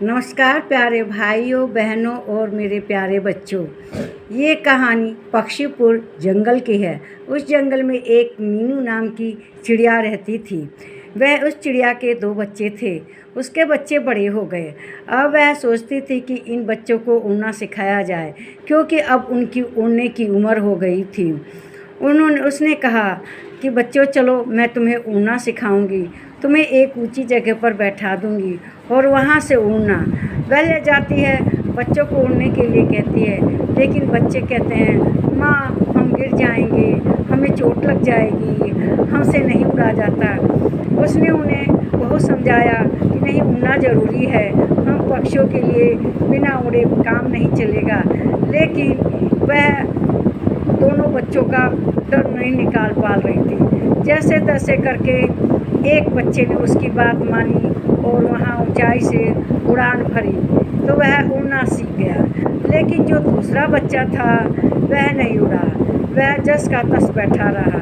नमस्कार प्यारे भाइयों बहनों और मेरे प्यारे बच्चों। ये कहानी पक्षीपुर जंगल की है। उस जंगल में एक मीनू नाम की चिड़िया रहती थी। वह उस चिड़िया के 2 बच्चे थे। उसके बच्चे बड़े हो गए। अब वह सोचती थी कि इन बच्चों को उड़ना सिखाया जाए, क्योंकि अब उनकी उड़ने की उम्र हो गई थी। उसने कहा कि बच्चों चलो, मैं तुम्हें उड़ना सिखाऊंगी। तुम्हें एक ऊंची जगह पर बैठा दूंगी और वहाँ से उड़ना। वह ले जाती है, बच्चों को उड़ने के लिए कहती है, लेकिन बच्चे कहते हैं माँ हम गिर जाएंगे, हमें चोट लग जाएगी, हमसे नहीं उड़ा जाता। उसने उन्हें बहुत समझाया कि नहीं, उड़ना ज़रूरी है, हम पक्षियों के लिए बिना उड़े काम नहीं चलेगा। लेकिन वह दोनों बच्चों का डर नहीं निकाल पा रही थी। जैसे तैसे करके एक बच्चे ने उसकी बात मानी और वहाँ ऊंचाई से उड़ान भरी, तो वह उड़ना सीख गया। लेकिन जो दूसरा बच्चा था वह नहीं उड़ा, वह जस का तस बैठा रहा।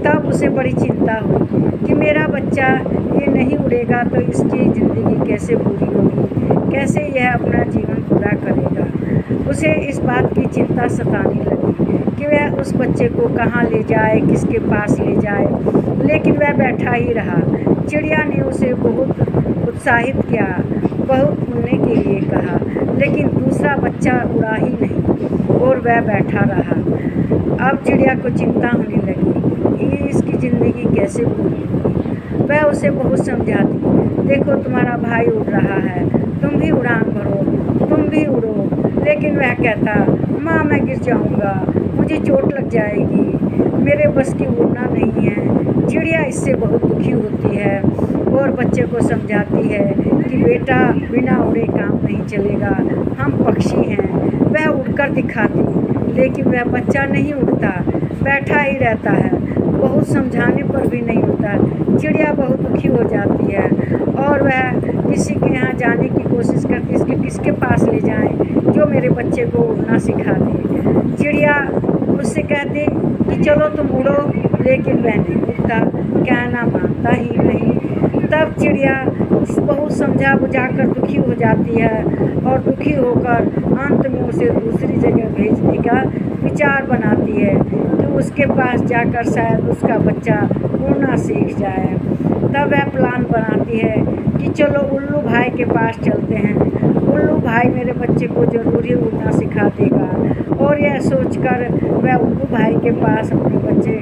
तब उसे बड़ी चिंता हुई कि मेरा बच्चा ये नहीं उड़ेगा तो इसकी ज़िंदगी कैसे पूरी होगी, कैसे यह अपना जीवन पूरा करेगा। उसे इस बात की चिंता सताने लगी कि वह उस बच्चे को कहाँ ले जाए, किसके पास ले जाए। लेकिन वह बैठा ही रहा। चिड़िया ने उसे बहुत उत्साहित किया, बहुत उड़ने के लिए कहा, लेकिन दूसरा बच्चा उड़ा ही नहीं और वह बैठा रहा। अब चिड़िया को चिंता होने लगी कि इसकी ज़िंदगी कैसे पूरी होगी। वह उसे बहुत समझाती, देखो तुम्हारा भाई उड़ रहा है, तुम भी उड़ान भरो, तुम भी उड़ो। लेकिन वह कहता, माँ मैं गिर जाऊँगा, मुझे चोट लग जाएगी, मेरे बस की उड़ना नहीं है। चिड़िया इससे बहुत दुखी होती है और बच्चे को समझाती है कि बेटा बिना उड़े काम नहीं चलेगा, हम पक्षी हैं। वह उड़कर दिखाती, लेकिन वह बच्चा नहीं उड़ता, बैठा ही रहता है। बहुत समझाने पर भी नहीं उड़ता। चिड़िया बहुत दुखी हो जाती है और वह किसी के यहाँ जाने की कोशिश करती है, इसके किसके पास ले जाएं जो मेरे बच्चे को उड़ना सिखा दे। चिड़िया उससे कहती कि चलो तुम उड़ो, लेकिन वह नहीं उड़ता, कहना मानता ही नहीं। तब चिड़िया बहुत समझा बुझा कर दुखी हो जाती है और दुखी होकर अंत में उसे दूसरी जगह भेजने का विचार बनाती है कि उसके पास जाकर शायद उसका बच्चा उड़ना सीख जाए। तब वह प्लान बनाती है कि चलो उल्लू भाई के पास चलते हैं, उल्लू भाई मेरे बच्चे को ज़रूर ही उड़ना सिखा देगा। और यह सोचकर वह उल्लू भाई के पास अपने बच्चे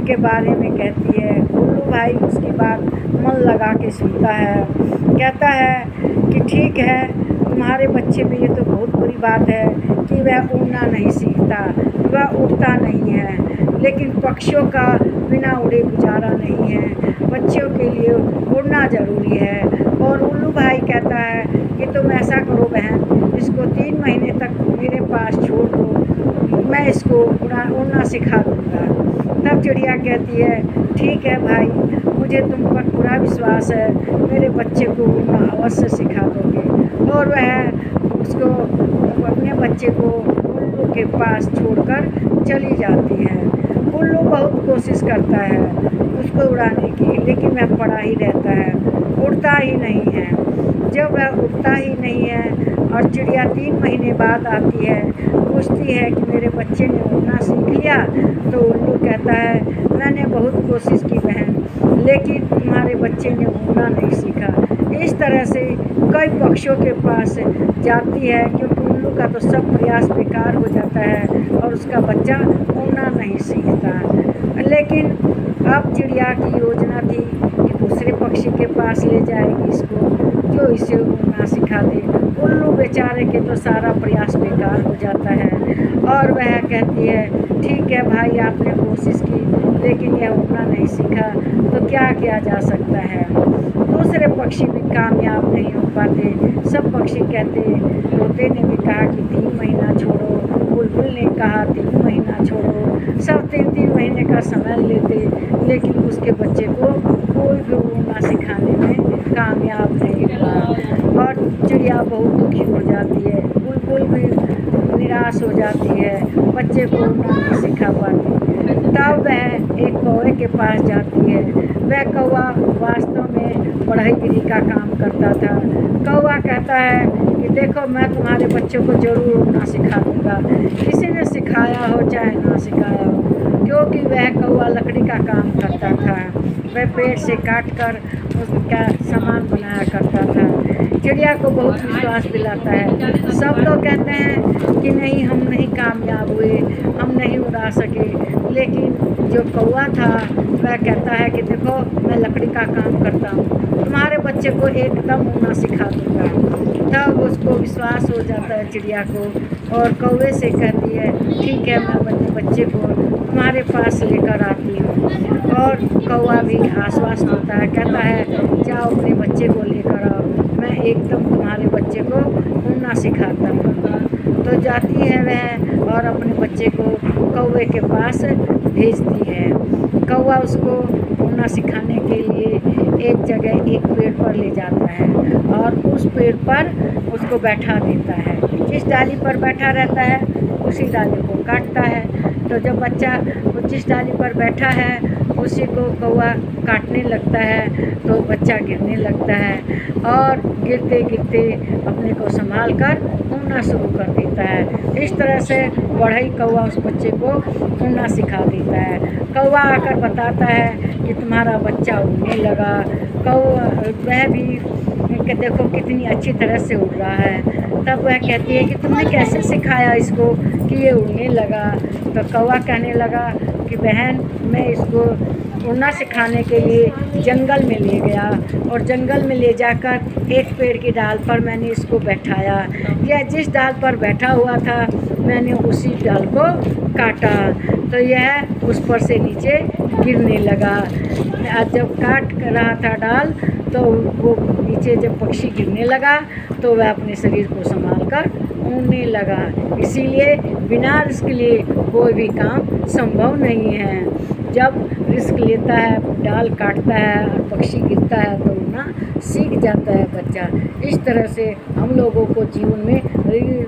के बारे में कहती है। उल्लू भाई उसकी बात मन लगा के सुनता है, कहता है कि ठीक है, तुम्हारे बच्चे में ये तो बहुत बुरी बात है कि वह उड़ना नहीं सीखता, वह उड़ता नहीं है। लेकिन पक्षियों का बिना उड़े गुजारा नहीं है, बच्चों के लिए उड़ना ज़रूरी है। और उल्लू भाई कहता है कि तुम ऐसा करो बहन, इसको 3 महीने तक मेरे पास छोड़ दो, मैं इसको उड़ना सिखा दूँगा। तब चिड़िया कहती है ठीक है भाई, मुझे तुम पर पूरा विश्वास है, मेरे बच्चे को उड़ना अवश्य सिखा दोगे। और वह उसको अपने बच्चे को उल्लू के पास छोड़कर चली जाती है। उल्लू बहुत कोशिश करता है उसको उड़ाने की, लेकिन वह पड़ा ही रहता है, उड़ता ही नहीं है। जब वह उड़ता ही नहीं है और चिड़िया 3 महीने बाद आती है, पूछती है कि मेरे बच्चे ने उड़ना सीख लिया। तो उल्लू कहता है मैंने बहुत कोशिश की बहन, लेकिन तुम्हारे बच्चे ने उड़ना नहीं सीखा। इस तरह से कई पक्षियों के पास जाती है, क्योंकि उल्लू का तो सब प्रयास बेकार हो जाता है और उसका बच्चा उड़ना नहीं सीखता। लेकिन अब चिड़िया की योजना थी कि दूसरे पक्षी के पास ले जाएगी इसको, जो इसे उड़ना सिखा दे। उल्लू बेचारे के तो सारा प्रयास बेकार हो जाता है और वह कहती है ठीक है भाई, आपने कोशिश की लेकिन यह उड़ना नहीं सीखा, तो क्या किया जा सकता है। दूसरे पक्षी भी कामयाब नहीं हो पाते। सब पक्षी कहते, तोते ने भी कहा कि 3 महीना छोड़ो, बुलबुल ने कहा 3 महीना छोड़ो, सब 3-3 महीने का समय लेते, लेकिन उसके बच्चे को कोई भी उड़ना सिखाने में कामयाब नहीं हुआ। और चिड़िया बहुत दुखी हो जाती है, बुलबुल भी निराश हो जाती है, बच्चे को उड़ना नहीं सिखा पाती। तब वह एक कौवे के पास जाती है। वह कौवा वास्तव में बढ़ईगिरी का काम करता था। कौवा कहता है कि देखो मैं तुम्हारे बच्चों को ज़रूर उड़ना सिखा दूँगा, किसी ने सिखाया हो चाहे ना सिखाया हो, क्योंकि वह कौवा लकड़ी का काम करता था। वह पेड़ से काट कर उसका सामान बनाया करता था। चिड़िया को बहुत विश्वास दिलाता है। सब लोग कहते हैं कि नहीं, हम नहीं कामयाब हुए, हम नहीं उड़ा सके, लेकिन जो कौवा था वह कहता है कि देखो मैं लकड़ी का काम करता हूँ, तुम्हारे बच्चे को एकदम उड़ना सिखा दूँगा। तब उसको विश्वास हो जाता है चिड़िया को, और कौवे से कहती है ठीक है, मैं अपने बच्चे को तुम्हारे पास लेकर आती हूँ। और कौवा भी आश्वस्त होता है, कहता है जाओ अपने बच्चे को लेकर आओ, मैं एकदम तुम्हारे बच्चे को उड़ना सिखाता हूँ। तो जाती है वह और अपने बच्चे को कौवे के पास भेजती है। कौवा उसको उड़ना सिखाने के लिए एक जगह एक पेड़ पर ले जाता है और उस पेड़ पर उसको बैठा देता है। जिस डाली पर बैठा रहता है उसी डाली को काटता है। तो जब बच्चा जिस डाली पर बैठा है उसी को कौवा काटने लगता है तो बच्चा गिरने लगता है, और गिरते गिरते अपने को संभाल कर उड़ना शुरू कर देता है। इस तरह से बढ़ई कौवा उस बच्चे को उड़ना सिखा देता है। कौवा आकर बताता है कि तुम्हारा बच्चा उड़ने लगा। कौवा वह भी कि देखो कितनी अच्छी तरह से उड़ रहा है। तब वह कहती है कि तुमने कैसे सिखाया इसको कि ये उड़ने लगा। तो कौवा कहने लगा कि बहन, मैं इसको उड़ना सिखाने के लिए जंगल में ले गया, और जंगल में ले जाकर एक पेड़ की डाल पर मैंने इसको बैठाया। यह जिस डाल पर बैठा हुआ था मैंने उसी डाल को काटा, तो यह उस पर से नीचे गिरने लगा। जब काट रहा था डाल तो वो नीचे जब पक्षी गिरने लगा तो वह अपने शरीर को संभाल कर उड़ने लगा। इसीलिए बिना रिस्क लिए कोई भी काम संभव नहीं है। जब रिस्क लेता है, डाल काटता है और पक्षी गिरता है तो उड़ना सीख जाता है बच्चा। इस तरह से हम लोगों को जीवन में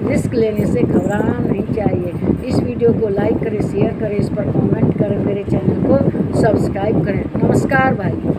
रिस्क लेने से घबराना नहीं चाहिए। इस वीडियो को लाइक करें, शेयर करें, इस पर कमेंट करें, मेरे चैनल को सब्सक्राइब करें। नमस्कार भाई।